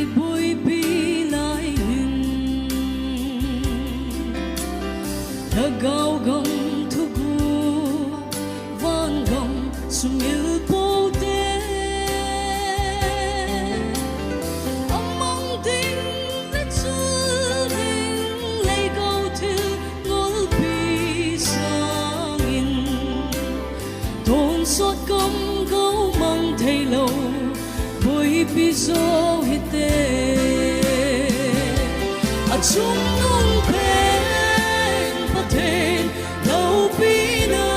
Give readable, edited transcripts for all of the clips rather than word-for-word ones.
ibui pilay hin Tagaw gam tugu van gam sumil po te Among ding the children lay go to ngol pi sangin Don sot gam go mang thầy lâu bui pi zo hite A chung nung pen paten lâu pi na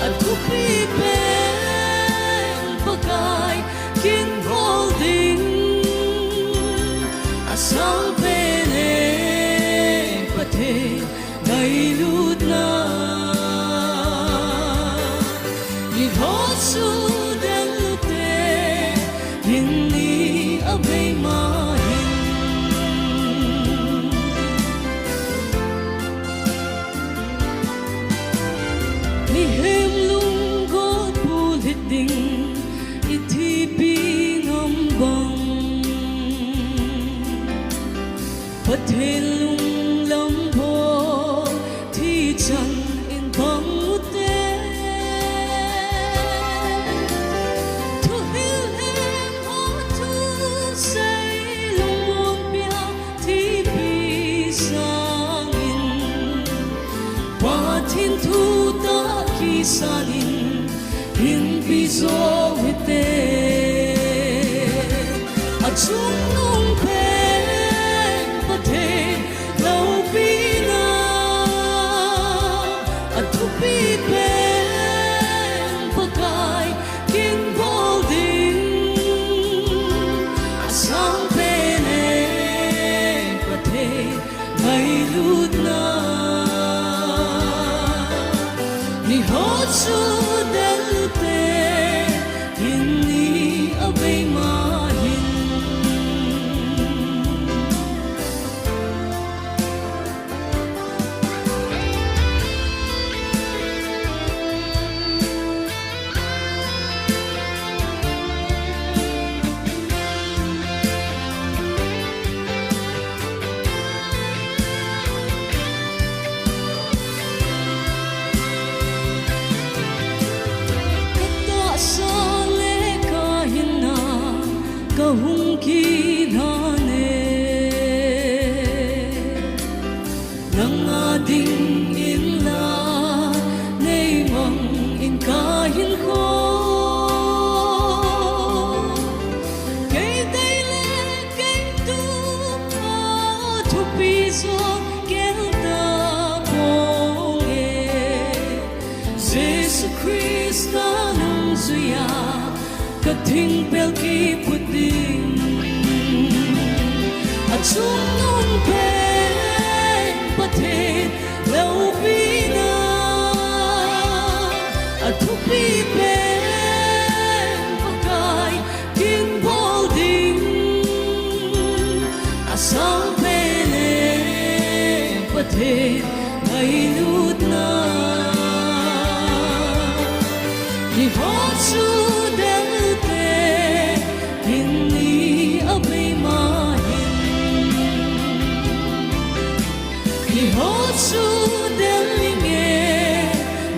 A tu pi pen pakai kin holding A sang pen e paten ngay lut na Ni hosu del lute Hindi abay mahin Ni hem lungkot pulit ding itiping hambang Patel lung lampo thi chan in bang ute To heal him or to say lung mon pia thi pi sangin Patin thu ta ki sanin in pi zo hite A chung nung pen paten lâu pi na A tu pi pen pakai kin holding A sang pen e paten ngay lut na Ni hosu del te hindi abay mahin Kahung kinane Nang ading inla Nay mang inkahin ko Kay dayle kay tupa Tupiso kelta pong Jesus Christa nung suya Kating pelki puting At chung nung pen paten lâu pi na At tupi pen pakai kin holding Asang pen e paten ngay lut na Ni hosu del Hindi abay mahin Ni hosu del linge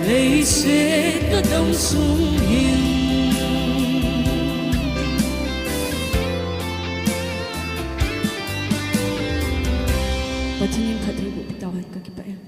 Lay set kadang sunghin Patingin ka tayo bitawan ka kipayan